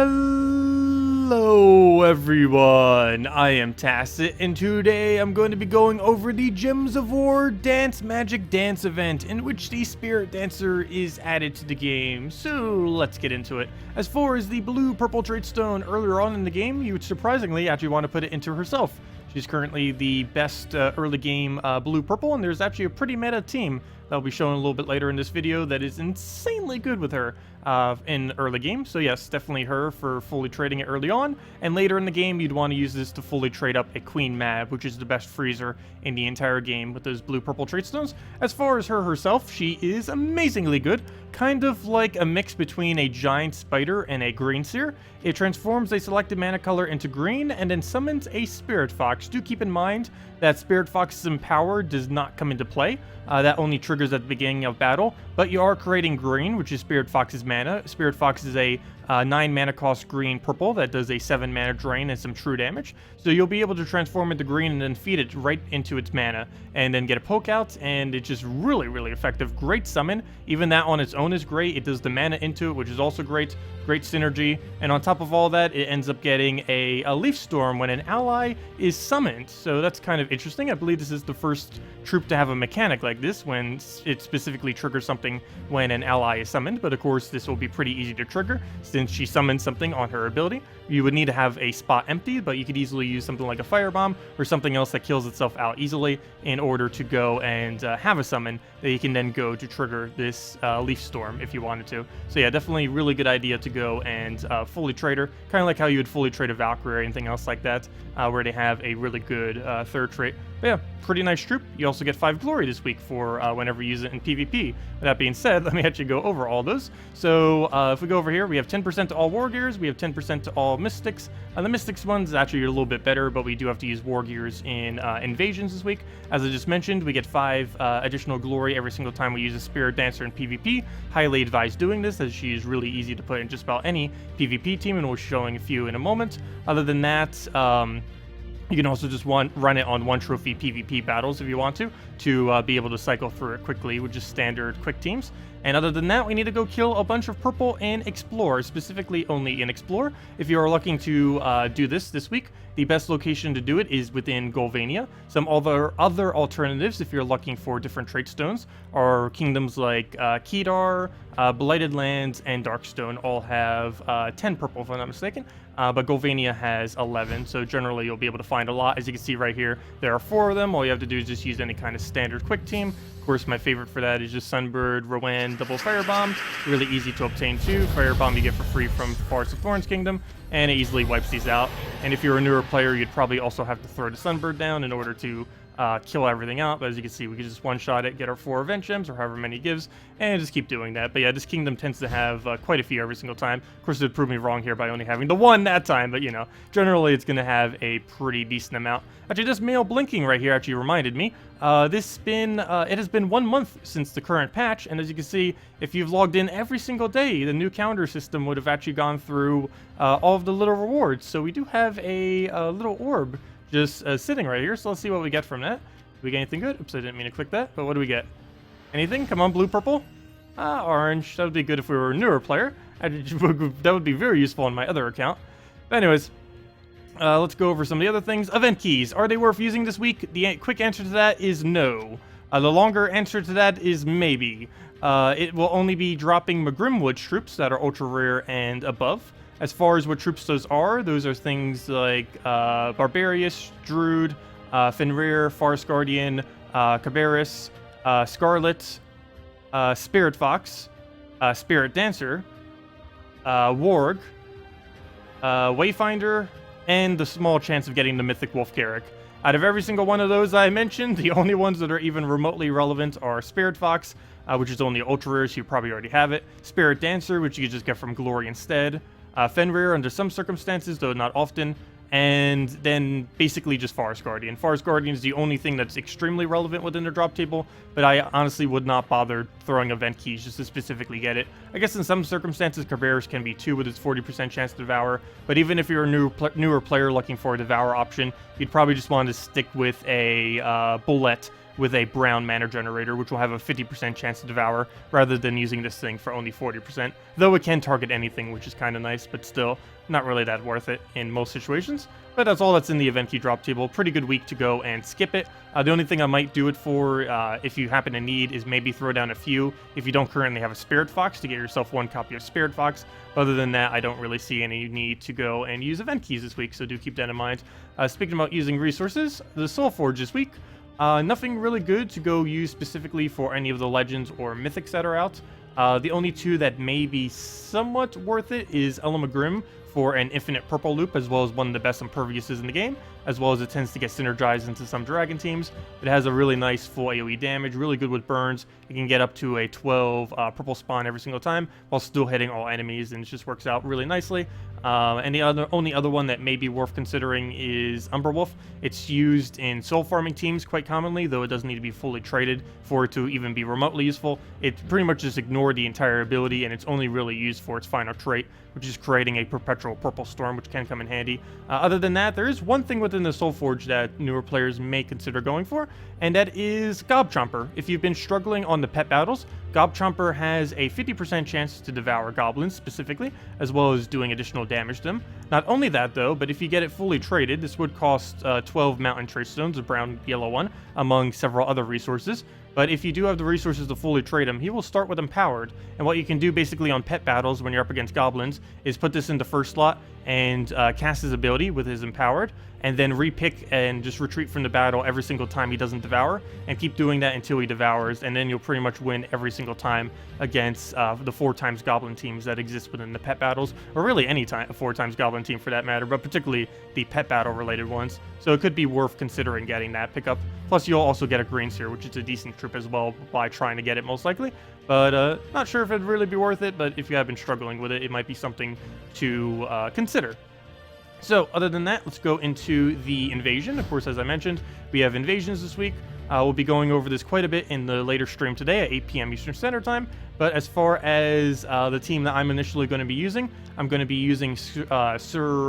Hello everyone, I am Tacet, and today I'm going to be going over the Gems of War Dance Magic Dance event, in which the Spiritdancer is added to the game, so let's get into it. As far as the blue-purple trait stone, earlier on in the game, you would surprisingly actually want to put it into herself. She's currently the best early game blue-purple, and there's actually a pretty meta team that I'll be showing a little bit later in this video that is insanely good with her in early game. So yes, definitely her for fully trading it early on, and later in the game you'd want to use this to fully trade up a Queen Mab, which is the best freezer in the entire game with those blue-purple trait stones. As far as her herself, she is amazingly good, kind of like a mix between a giant spider and a green seer. It transforms a selected mana color into green and then summons a Spirit Fox. Do keep in mind that Spirit Fox's Empower does not come into play. That only triggers at the beginning of battle, but you are creating green, which is Spirit Fox's mana. Spirit Fox is a 9 mana cost green purple that does a 7 mana drain and some true damage. So you'll be able to transform into green and then feed it right into its mana and then get a poke out, and it's just really, really effective. Great summon. Even that on its own is great. It does the mana into it, which is also great. Great synergy. And on top of all that, it ends up getting a Leaf Storm when an ally is summoned. So that's kind of interesting. I believe this is the first troop to have a mechanic like this, when it specifically triggers something when an ally is summoned. But of course, this will be pretty easy to trigger since she summons something on her ability. You would need to have a spot empty, but you could easily use something like a Firebomb or something else that kills itself out easily in order to go and have a summon that you can then go to trigger this Leaf Storm if you wanted to. So yeah, definitely really good idea to go and fully trade her, kind of like how you would fully trade a Valkyrie or anything else like that, where they have a really good third trait. But yeah, pretty nice troop. You also get 5 glory this week for whenever you use it in PvP. With that being said, let me actually go over all those. So if we go over here, we have 10% to all War Gears, we have 10% to all Mystics. The Mystics one's actually a little bit better, but we do have to use War Gears in Invasions this week. As I just mentioned, we get 5 additional glory every single time we use a Spiritdancer in PvP. Highly advise doing this, as she is really easy to put in just about any PvP team, and we'll be showing a few in a moment. Other than that, you can also just run it on 1 trophy PvP battles if you want to be able to cycle through it quickly with just standard quick teams. And other than that, we need to go kill a bunch of purple and explore, specifically only in explore. If you are looking to do this week, the best location to do it is within Golvania. Some other alternatives, if you're looking for different trait stones, are kingdoms like Kedar, Blighted Lands, and Darkstone all have 10 purple, if I'm not mistaken. But Golvania has 11, so generally you'll be able to find a lot. As you can see right here, there are 4 of them. All you have to do is just use any kind of standard quick team. Of course, my favorite for that is just Sunbird, Rowan, double Firebomb. Really easy to obtain too. Firebomb you get for free from Forest of Thorns Kingdom, and it easily wipes these out. And if you're a newer player, you'd probably also have to throw the Sunbird down in order to kill everything out. But as you can see, we can just one-shot it, get our 4 event gems, or however many it gives, and just keep doing that. But yeah, this kingdom tends to have quite a few every single time. Of course, it would prove me wrong here by only having the 1 that time, but you know, generally it's going to have a pretty decent amount. Actually, this mail blinking right here actually reminded me. It has been 1 month since the current patch, and as you can see, if you've logged in every single day, the new calendar system would have actually gone through all of the little rewards. So we do have a little orb just sitting right here, so let's see what we get from that. Do we get anything good? Oops, I didn't mean to click that, but what do we get? Anything? Come on, blue, purple? Orange. That would be good if we were a newer player. That would be very useful on my other account. But anyways, let's go over some of the other things. Event keys. Are they worth using this week? The quick answer to that is no. The longer answer to that is maybe. It will only be dropping Magrimwood troops that are ultra rare and above. As far as what troops those are things like Barbarius, Druid, Fenrir, Forest Guardian, Cabarrus, Scarlet, Spirit Fox, Spiritdancer, Warg, Wayfinder, and the small chance of getting the Mythic Wolf Carrick. Out of every single one of those I mentioned, the only ones that are even remotely relevant are Spirit Fox, which is only ultra rare, so you probably already have it, Spiritdancer, which you can just get from Glory instead, Fenrir under some circumstances, though not often, and then basically just Forest Guardian. Forest Guardian is the only thing that's extremely relevant within the drop table, but I honestly would not bother throwing event keys just to specifically get it. I guess in some circumstances, Cabarrus can be 2 with its 40% chance to devour, but even if you're a newer player looking for a devour option, you'd probably just want to stick with a bullet with a brown mana generator, which will have a 50% chance to devour, rather than using this thing for only 40%. Though it can target anything, which is kind of nice, but still not really that worth it in most situations. But that's all that's in the event key drop table. Pretty good week to go and skip it. The only thing I might do it for, if you happen to need, is maybe throw down a few if you don't currently have a Spirit Fox, to get yourself one copy of Spirit Fox. Other than that, I don't really see any need to go and use event keys this week, so do keep that in mind. Speaking about using resources, the Soulforge this week, nothing really good to go use specifically for any of the legends or mythics that are out. The only two that may be somewhat worth it is Elamagrim for an infinite purple loop, as well as one of the best imperviouses in the game, as well as it tends to get synergized into some dragon teams. It has a really nice full AoE damage, really good with burns. It can get up to a 12 purple spawn every single time while still hitting all enemies, and it just works out really nicely. And the only other one that may be worth considering is Umberwolf. It's used in soul farming teams quite commonly, though it doesn't need to be fully traded for it to even be remotely useful. It pretty much just ignored the entire ability, and it's only really used for its final trait, which is creating a perpetual purple storm, which can come in handy. Other than that, there is one thing within the Soulforge that newer players may consider going for, and that is Gobchomper. If you've been struggling on the pet battles, Gobchomper has a 50% chance to devour goblins specifically, as well as doing additional damage to them. Not only that though, but if you get it fully traded, this would cost 12 mountain trace stones, a brown yellow one, among several other resources. But if you do have the resources to fully trade him, he will start with Empowered. And what you can do basically on pet battles when you're up against goblins is put this into first slot and cast his ability with his Empowered, and then repick and just retreat from the battle every single time he doesn't devour, and keep doing that until he devours, and then you'll pretty much win every single time against the 4x goblin teams that exist within the pet battles, or really any time 4x goblin team for that matter, but particularly the pet battle related ones. So it could be worth considering getting that pickup. Plus you'll also get a green Seer, which is a decent trip as well by trying to get it most likely. But not sure if it'd really be worth it, but if you have been struggling with it, it might be something to consider. So, other than that, let's go into the invasion. Of course, as I mentioned, we have invasions this week. We'll be going over this quite a bit in the later stream today at 8 p.m. Eastern Standard Time. But as far as the team that I'm initially going to be using, I'm going to be using Sir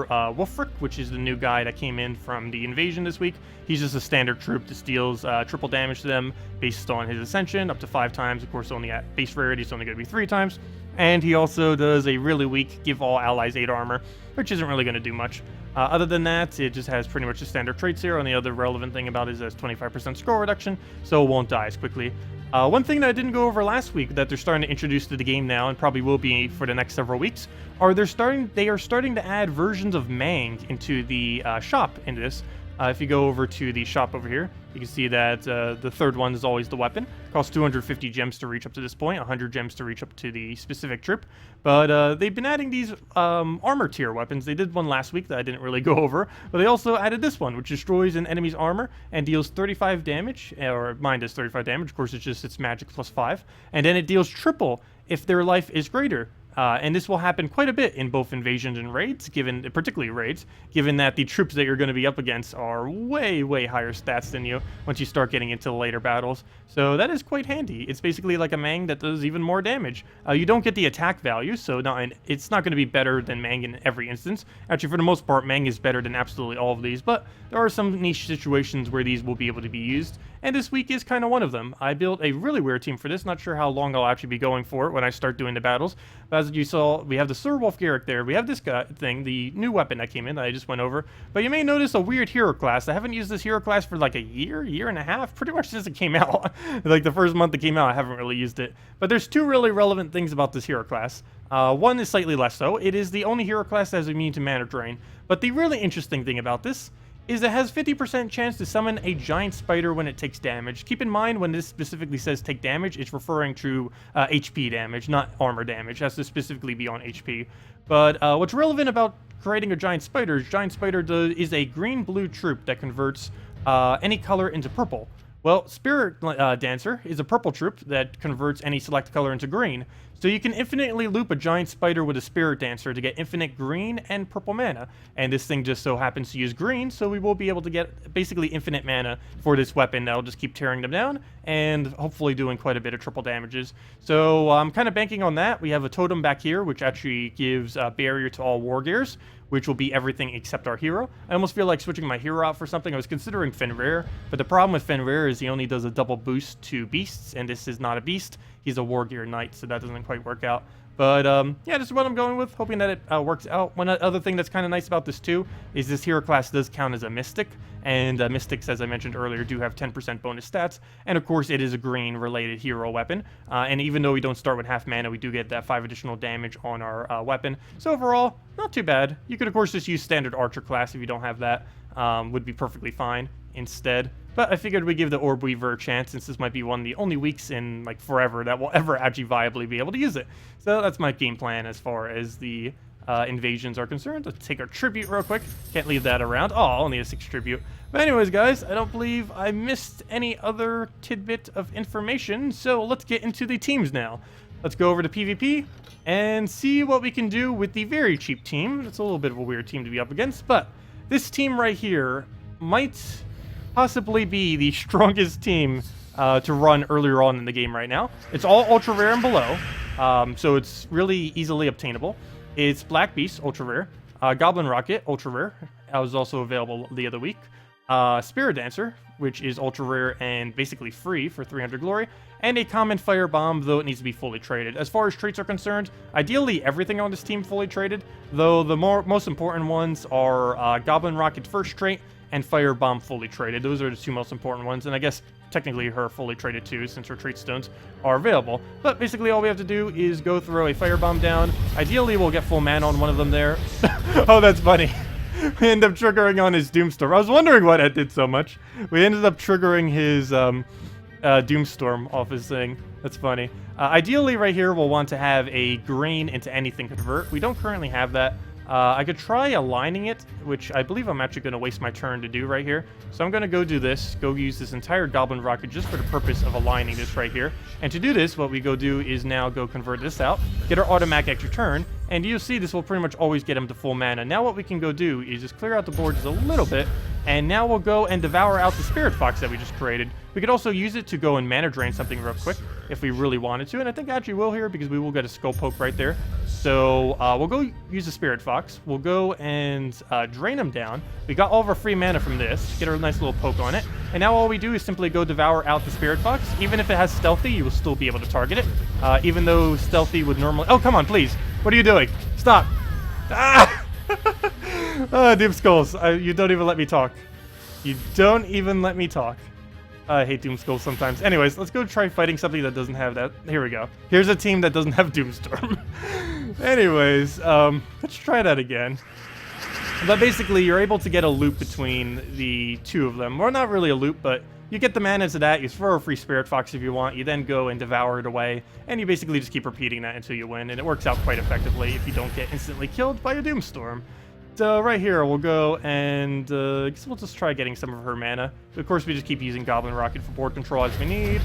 Wulfric, which is the new guy that came in from the invasion this week. He's just a standard troop that deals triple damage to them based on his ascension, up to 5 times. Of course, only at base rarity, it's only going to be 3 times. And he also does a really weak give all allies 8 armor, which isn't really going to do much. Other than that, it just has pretty much a standard traits here. And the other relevant thing about it is it has 25% scroll reduction, so it won't die as quickly. One thing that I didn't go over last week that they're starting to introduce to the game now, and probably will be for the next several weeks, are they are starting to add versions of Mang into the shop in this. If you go over to the shop over here, you can see that the third one is always the weapon. It costs 250 gems to reach up to this point, 100 gems to reach up to the specific troop. But they've been adding these armor tier weapons. They did one last week that I didn't really go over, but they also added this one, which destroys an enemy's armor and deals 35 damage, or mine does 35 damage. Of course, it's just its magic plus 5. And then it deals triple if their life is greater. And this will happen quite a bit in both invasions and raids, particularly raids, given that the troops that you're going to be up against are way, way higher stats than you once you start getting into the later battles. So that is quite handy. It's basically like a Mang that does even more damage. You don't get the attack value, so it's not going to be better than Mang in every instance. Actually, for the most part, Mang is better than absolutely all of these, but there are some niche situations where these will be able to be used, and this week is kind of one of them. I built a really weird team for this. Not sure how long I'll actually be going for it when I start doing the battles, but as you saw, we have the Sir Wulfric there. We have this guy thing, the new weapon that came in that I just went over. But you may notice a weird hero class. I haven't used this hero class for like a year and a half, pretty much since it came out. Like the first month it came out, I haven't really used it. But there's 2 really relevant things about this hero class. One is slightly less so. It is the only hero class that is immune to mana drain. But the really interesting thing about this is it has 50% chance to summon a giant spider when it takes damage. Keep in mind, when this specifically says take damage, it's referring to HP damage, not armor damage. It has to specifically be on HP. But what's relevant about creating a giant spider is is a green-blue troop that converts any color into purple. Well, Spiritdancer is a purple troop that converts any select color into green. So you can infinitely loop a giant spider with a Spiritdancer to get infinite green and purple mana. And this thing just so happens to use green, so we will be able to get basically infinite mana for this weapon. That'll just keep tearing them down and hopefully doing quite a bit of triple damages. So I'm kind of banking on that. We have a totem back here, which actually gives barrier to all war gears, which will be everything except our hero. I almost feel like switching my hero out for something. I was considering Fenrir, but the problem with Fenrir is he only does a double boost to beasts, and this is not a beast. He's a war gear knight, so that doesn't quite work out. But yeah, this is what I'm going with, hoping that it works out. One other thing that's kind of nice about this too is this hero class does count as a mystic, and mystics, as I mentioned earlier, do have 10% bonus stats, and of course it is a green related hero weapon, and even though we don't start with half mana, we do get that 5 additional damage on our weapon. So overall, not too bad. You could of course just use standard archer class if you don't have that, would be perfectly fine instead. But I figured we'd give the Orb Weaver a chance, since this might be one of the only weeks in like forever that we'll ever actually viably be able to use it. So that's my game plan as far as the invasions are concerned. Let's take our tribute real quick. Can't leave that around. Oh, only a 6 tribute. But anyways, guys, I don't believe I missed any other tidbit of information, so let's get into the teams now. Let's go over to PvP and see what we can do with the very cheap team. It's a little bit of a weird team to be up against, but this team right here might possibly be the strongest team to run earlier on in the game right now. It's all ultra rare and below, so it's really easily obtainable. It's Black Beast, ultra rare. Goblin Rocket, ultra rare. That was also available the other week. Spiritdancer, which is ultra rare and basically free for 300 glory. And a common Fire Bomb, though it needs to be fully traded. As far as traits are concerned, ideally everything on this team fully traded, though the most important ones are Goblin Rocket first trait and Fire Bomb fully traded. Those are the 2 most important ones, and I guess technically her fully traded too, since her trait stones are available. But basically all we have to do is go throw a Fire Bomb down. Ideally we'll get full mana on one of them there. Oh, that's funny. We end up triggering on his Doomstorm. I was wondering why that did so much. We ended up triggering his Doomstorm off his thing. That's funny. Ideally right here we'll want to have a green into anything convert. We don't currently have that. I could try aligning it, which I believe I'm actually going to waste my turn to do right here. So I'm going to go do this, go use this entire Goblin Rocket just for the purpose of aligning this right here. And to do this, what we go do is now go convert this out, get our automatic extra turn, and you'll see this will pretty much always get him to full mana. Now what we can go do is just clear out the board just a little bit, and now we'll go and devour out the Spirit Fox that we just created. We could also use it to go and mana drain something real quick if we really wanted to, and I think I actually will here because we will get a Skull Poke right there. So we'll go use the Spirit Fox. We'll go and drain him down. We got all of our free mana from this. Get a nice little poke on it. And now all we do is simply go devour out the Spirit Fox. Even if it has Stealthy, you will still be able to target it. Even though Stealthy would normally... Oh, come on, please. What are you doing? Stop. Ah! Doom Skulls. You don't even let me talk. You don't even let me talk. I hate Doom Skulls sometimes. Anyways, let's go try fighting something that doesn't have that. Here we go. Here's a team that doesn't have Doomstorm. Anyways, let's try that again. But basically, you're able to get a loop between the 2 of them. Well, not really a loop, but you get the mana to that. You throw a free Spirit Fox if you want. You then go and devour it away. And you basically just keep repeating that until you win. And it works out quite effectively if you don't get instantly killed by a Doomstorm. So right here, we'll go and I guess we'll just try getting some of her mana. Of course, we just keep using Goblin Rocket for board control as we need.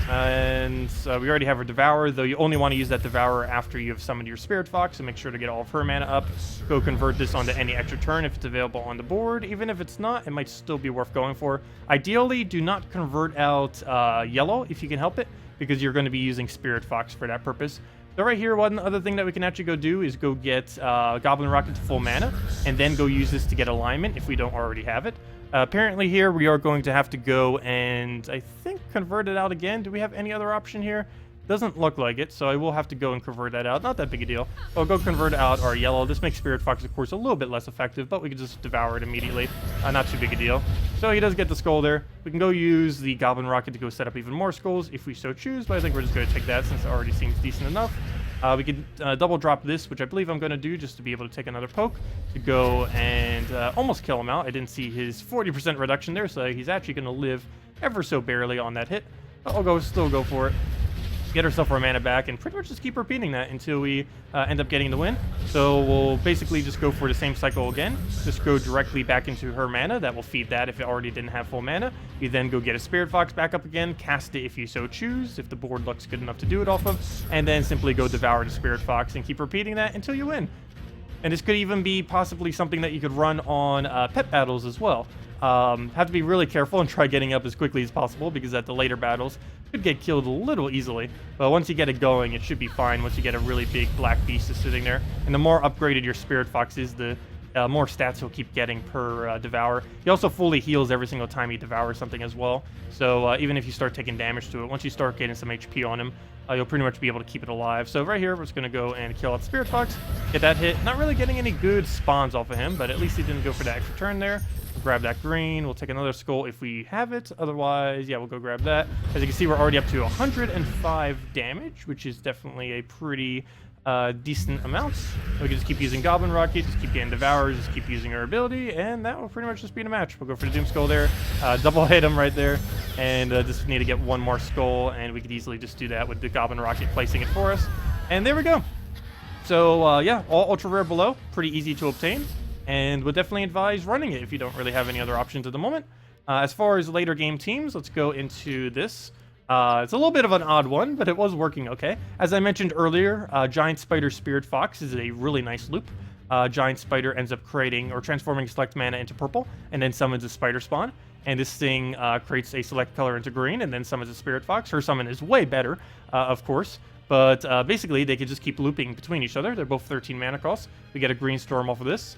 And we already have her Devour, though you only want to use that Devourer after you have summoned your Spirit Fox, so make sure to get all of her mana up. Go convert this onto any extra turn if it's available on the board. Even if it's not, it might still be worth going for. Ideally, do not convert out yellow if you can help it, because you're going to be using Spirit Fox for that purpose. So right here, one other thing that we can actually go do is go get Goblin Rocket to full mana, and then go use this to get alignment if we don't already have it. Apparently here, we are going to have to go and, I think, convert it out again. Do we have any other option here? Doesn't look like it, so I will have to go and convert that out. Not that big a deal. I'll go convert out our yellow. This makes Spirit Fox, of course, a little bit less effective, but we can just devour it immediately. Not too big a deal. So he does get the skull there. We can go use the Goblin Rocket to go set up even more skulls if we so choose, but I think we're just going to take that since it already seems decent enough. We can double drop this, which I believe I'm going to do just to be able to take another poke to go and almost kill him out. I didn't see his 40% reduction there, so he's actually going to live ever so barely on that hit. But I'll still go for it. get ourselves our mana back, and pretty much just keep repeating that until we end up getting the win. So we'll basically just go for the same cycle again. Just go directly back into her mana. That will feed that if it already didn't have full mana. You then go get a Spirit Fox back up again, cast it if you so choose, if the board looks good enough to do it off of, and then simply go devour the Spirit Fox and keep repeating that until you win. And this could even be possibly something that you could run on pet battles as well. Have to be really careful and try getting up as quickly as possible, because at the later battles, could get killed a little easily. But once you get it going, it should be fine once you get a really big black beast is sitting there. And the more upgraded your Spirit Fox is, the more stats he'll keep getting per devour. He also fully heals every single time he devours something as well. So even if you start taking damage to it, once you start getting some HP on him, you'll pretty much be able to keep it alive. So right here, we're just going to go and kill out the Spirit Fox, get that hit. Not really getting any good spawns off of him, but at least he didn't go for that extra turn there. We'll grab that green. We'll take another skull if we have it. Otherwise, yeah, we'll go grab that. As you can see, we're already up to 105 damage, which is definitely a pretty decent amount. We can just keep using Goblin Rocket, just keep getting Devour, just keep using our ability, and that will pretty much just be the match. We'll go for the Doom Skull there, double hit him right there, and just need to get one more skull, and we could easily just do that with the Goblin Rocket placing it for us. And there we go. So yeah, all ultra rare below, pretty easy to obtain, and would definitely advise running it if you don't really have any other options at the moment. As far as later game teams, let's go into this. It's a little bit of an odd one, but it was working okay. As I mentioned earlier, Giant Spider Spirit Fox is a really nice loop. Giant Spider ends up creating or transforming select mana into purple, and then summons a Spider Spawn. And this thing creates a select color into green, and then summons a Spirit Fox. Her summon is way better, of course. But basically, they can just keep looping between each other. They're both 13 mana costs. We get a green storm off of this.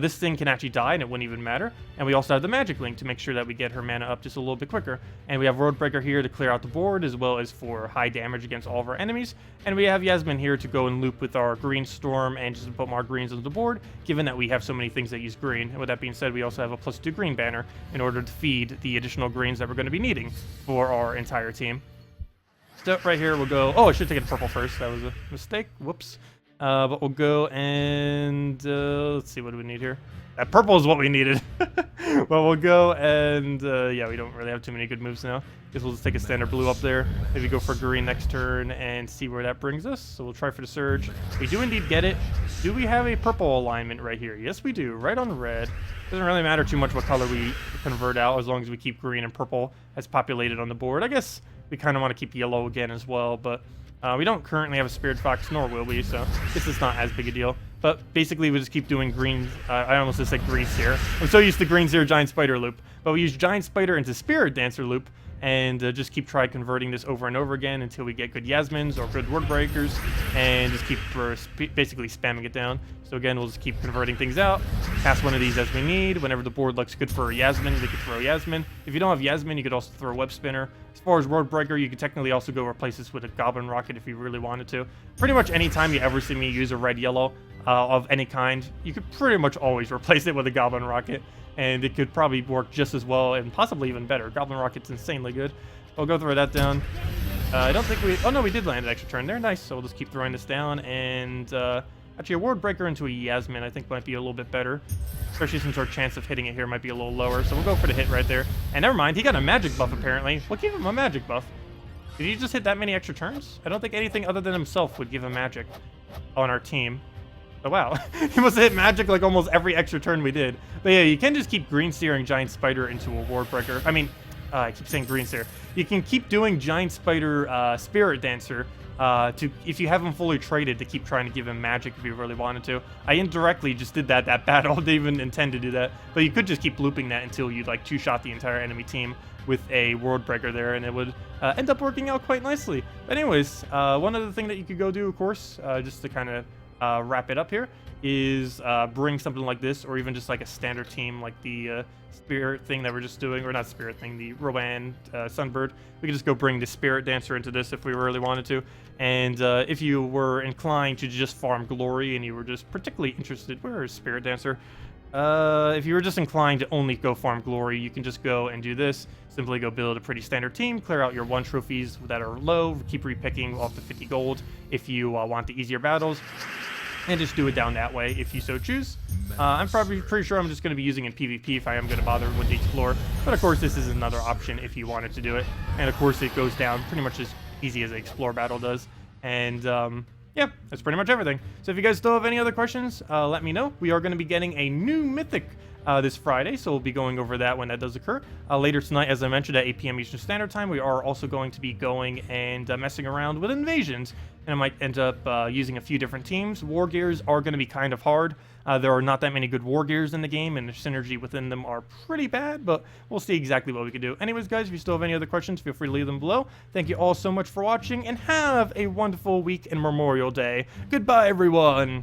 This thing can actually die, and it wouldn't even matter. And we also have the Magic Link to make sure that we get her mana up just a little bit quicker. And we have Roadbreaker here to clear out the board, as well as for high damage against all of our enemies. And we have Yasmin here to go and loop with our Green Storm and just put more greens on the board, given that we have so many things that use green. And with that being said, we also have a +2 green banner in order to feed the additional greens that we're going to be needing for our entire team. So right here, we'll go... Oh, I should take it purple first. That was a mistake. Whoops. But we'll go and let's see, what do we need here? That purple is what we needed. Well, we'll go and yeah, we don't really have too many good moves now. Guess we'll just take a standard blue up there. Maybe go for green next turn and see where that brings us. So we'll try for the surge. We do indeed get it. Do we have a purple alignment right here? Yes, we do. Right on red. Doesn't really matter too much what color we convert out, as long as we keep green and purple as populated on the board. I guess we kind of want to keep yellow again as well, but we don't currently have a Spirit Fox, nor will we, so this is not as big a deal. But basically, we just keep doing green. I almost just said green Seer. I'm so used to green Seer Giant Spider loop. But we use Giant Spider into Spiritdancer loop, and just keep converting this over and over again until we get good Yasmins or good Word Breakers, and just keep basically spamming it down. So again, we'll just keep converting things out, cast one of these as we need. Whenever the board looks good for Yasmin, we could throw Yasmin. If you don't have Yasmin, you could also throw Web Spinner. As far as Word Breaker, you could technically also go replace this with a Goblin Rocket if you really wanted to. Pretty much any time you ever see me use a red-yellow of any kind, you could pretty much always replace it with a Goblin Rocket, and it could probably work just as well and possibly even better. Goblin Rocket's insanely good. We'll go throw that down. I don't think we... Oh, no, we did land an extra turn there. Nice. So we'll just keep throwing this down, and actually a Word Breaker into a Yasmin I think might be a little bit better, especially since our chance of hitting it here might be a little lower. So we'll go for the hit right there. And never mind, he got a magic buff apparently. We'll give him a magic buff. Did he just hit that many extra turns? I don't think anything other than himself would give him magic on our team. Oh, wow. He must have hit magic like almost every extra turn we did. But yeah, you can just keep green Seering Giant Spider into a Ward Breaker. I mean, I keep saying green Seer. You can keep doing Giant Spider Spiritdancer if you have him fully traded, to keep trying to give him magic if you really wanted to. I indirectly just did that battle. I didn't even intend to do that. But you could just keep looping that until you like two-shot the entire enemy team with a World Breaker there, and it would end up working out quite nicely. But anyways, one other thing that you could go do, of course, just to kind of wrap it up here, is bring something like this, or even just like a standard team like the Spirit thing that we're just doing, or not Spirit thing, the Rowan Sunbird. We could just go bring the Spiritdancer into this if we really wanted to. And if you were inclined to just farm glory and you were just particularly interested, where is Spiritdancer? If you were just inclined to only go farm glory, you can just go and do this. Simply go build a pretty standard team, clear out your 1 trophies that are low, keep repicking off the 50 gold if you want the easier battles, and just do it down that way if you so choose. I'm probably pretty sure I'm just going to be using in PvP if I am going to bother with the Explore, but of course this is another option if you wanted to do it. And of course it goes down pretty much as easy as an explore battle does. And yeah, that's pretty much everything. So if you guys still have any other questions, let me know. We are going to be getting a new mythic this Friday, so we'll be going over that when that does occur. Later tonight, as I mentioned, at 8 p.m. Eastern Standard Time, we are also going to be going and messing around with invasions, and I might end up using a few different teams. War gears are going to be kind of hard. There are not that many good war gears in the game, and the synergy within them are pretty bad, but we'll see exactly what we can do. Anyways, guys, if you still have any other questions, feel free to leave them below. Thank you all so much for watching, and have a wonderful week and Memorial Day. Goodbye, everyone!